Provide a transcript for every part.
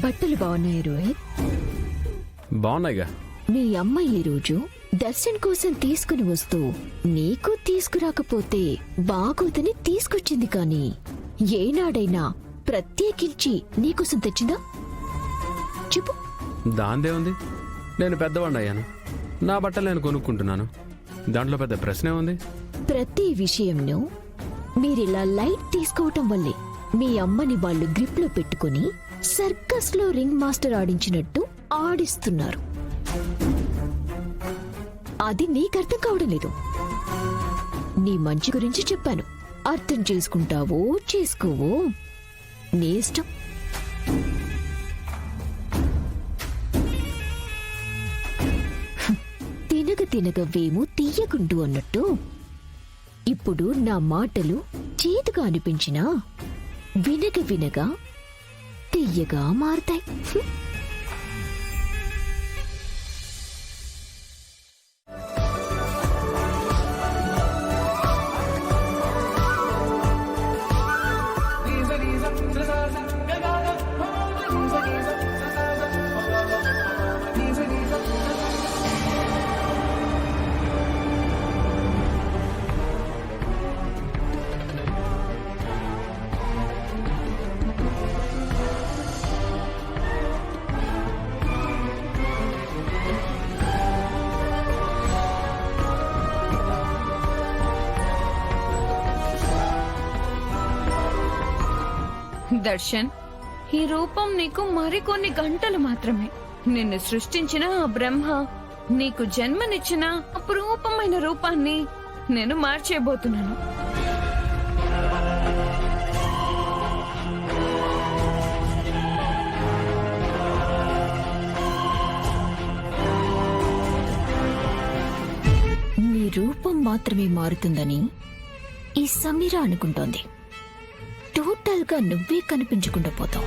బట్టలు బాగున్నాయి రోహిత్. బాగున్నాయిగా. మీ అమ్మ ఈరోజు దర్శన్ కోసం తీసుకుని వస్తూ నీకు తీసుకురాకపోతే బాగోదని తీసుకొచ్చింది, కానీ ఏనాడైనా ప్రత్యేకించి నీకోసం తెచ్చిందా చెప్పు. దాందే ఉంది, నేను పెద్దవాడిని అయ్యాను, నా బట్టలు నేను కొనుక్కుంటున్నాను, దాంట్లో పెద్ద ప్రశ్నే ఉంది. ప్రతి విషయంలో మీరిలా లైట్ తీసుకోవటం వల్లే మీ అమ్మని వాళ్ళు గ్రిప్ లో పెట్టుకుని సర్కస్ లో రింగ్ మాస్టర్ ఆడించినట్టు ఆడిస్తున్నారు. అది నీకు అర్థం కావడం లేదు. నీ మంచి గురించి చెప్పాను, అర్థం చేసుకుంటావో చేసుకోవో నీ ఇష్టం. తినగ తినగ వేము తీయకుండు అన్నట్టు ఇప్పుడు నా మాటలు చేదుగా అనిపించినా వినగ వినగా తీయగా మారతాయి. దర్శన్, ఈ రూపం నీకు మరికొన్ని గంటలు మాత్రమే. నిన్ను సృష్టించిన ఆ బ్రహ్మ నీకు జన్మనిచ్చిన అపురూపమైన రూపాన్ని నేను మార్చేయబోతున్నాను. నీ రూపం మాత్రమే మారుతుందని ఈ సమీర అనుకుంటోంది. టోటల్ గా నువ్వే కనిపించకుండా పోతావు.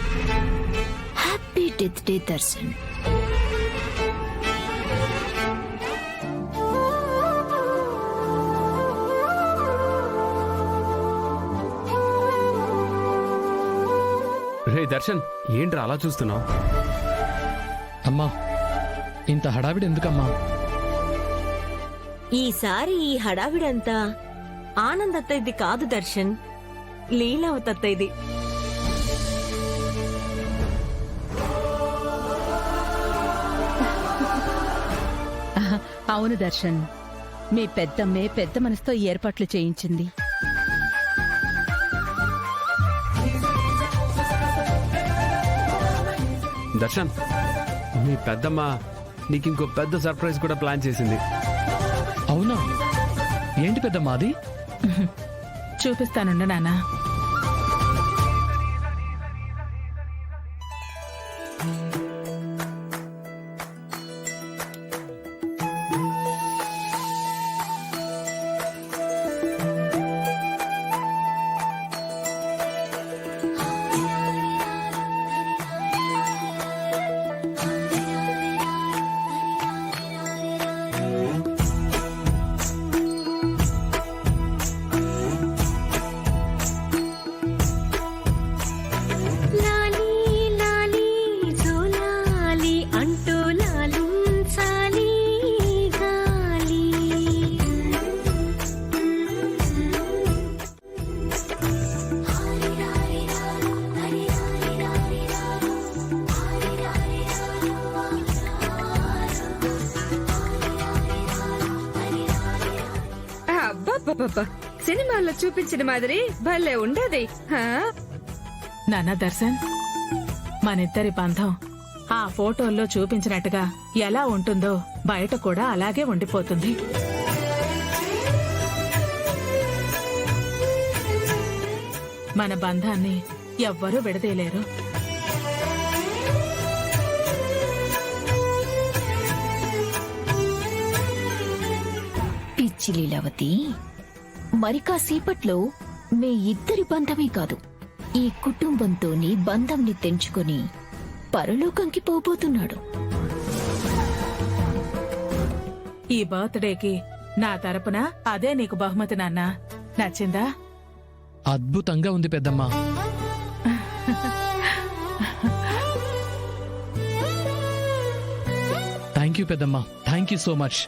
Happy death day Darshan. రే దర్శన్, ఏంట్రా అలా చూస్తున్నావు? అమ్మా, ఇంత హడావిడి ఎందుకమ్మా? ఈసారి ఈ హడావిడంతా ఆనందత్తయ్యది కాదు దర్శన్, లీలావతత్తయ్యది. అవును దర్శన్, మీ పెద్దమ్మే పెద్ద మనసుతో ఏర్పాట్లు చేయించింది. దర్శన్, మీ పెద్దమ్మ నీకింకో పెద్ద సర్ప్రైజ్ కూడా ప్లాన్ చేసింది. అవునా? ఏంటి పెద్దమ్మా అది? చూపిస్తానుండు నాన్నా. సినిమాల్లో చూపించిన మాదిరి భలే ఉండదు. నాన్న దర్శన్, మనిద్దరి బంధం ఆ ఫోటోల్లో చూపించినట్టుగా ఎలా ఉంటుందో బయట కూడా అలాగే ఉండిపోతుంది. మన బంధాన్ని ఎవ్వరూ విడదీయలేరు. పిచ్చి లీలావతి, మరి కాసేపట్లో మీ ఇద్దరి బంధమే కాదు, ఈ కుటుంబంతోని బంధంని తెంచుకొని పరలోకంకి పోబోతున్నాడు. ఈ బర్త్డేకి నా తరపున అదే నీకు బహుమతి నాన్నా. నచ్చిందా? అద్భుతంగా ఉంది పెద్దమ్మా. థ్యాంక్ యూ పెద్దమ్మ, థ్యాంక్ యూ సో మచ్.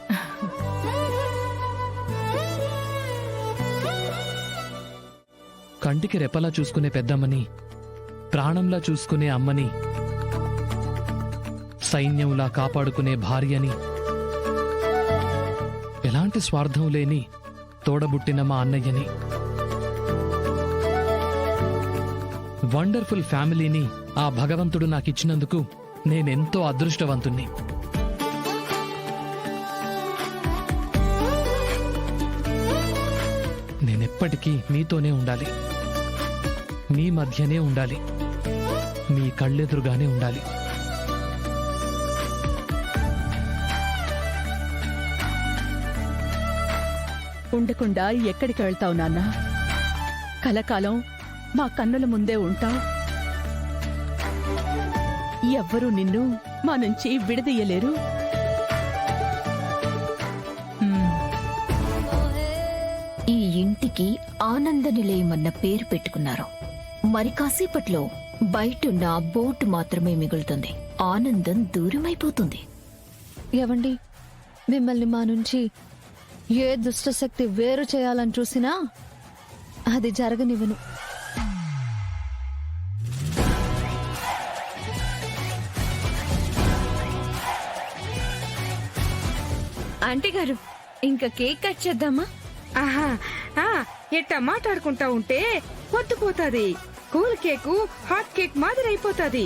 కంటికి రెప్పలా చూసుకునే పెద్దమ్మని, ప్రాణంలా చూసుకునే అమ్మని, సైన్యంలా కాపాడుకునే భార్యని, ఎలాంటి స్వార్థం లేని తోడబుట్టిన మా అన్నయ్యని, వండర్ఫుల్ ఫ్యామిలీని ఆ భగవంతుడు నాకిచ్చినందుకు నేనెంతో అదృష్టవంతుణ్ణి. నేనెప్పటికీ మీతోనే ఉండాలి, మీ మధ్యనే ఉండాలి, మీ కళ్ళెదురుగానే ఉండాలి. ఉండకుండా ఎక్కడికి వెళ్తావు నాన్న? కలకాలం మా కన్నుల ముందే ఉంటావు. ఎవ్వరూ నిన్ను మా నుంచి విడదీయలేరు. ఈ ఇంటికి ఆనంద నిలయమన్న పేరు పెట్టుకున్నారు. మరి కాసేపట్లో బయటున్న బోటు మాత్రమే మిగులుతుంది. ఆనందం దూరమైపోతుంది. ఏవండి, మిమ్మల్ని మా నుంచి ఏ దుష్టశక్తి వేరు చేయాలని చూసినా అది జరగనివ్వను. ఆంటీ గారు, ఇంకా కేక్ కట్ చేద్దామా? ఆహా ఎట్టా మాట్లాడుకుంటా ఉంటే పొద్దుపోతాది. కూల్ కేకు హాట్ కేక్ మాదిరి అయిపోతాది.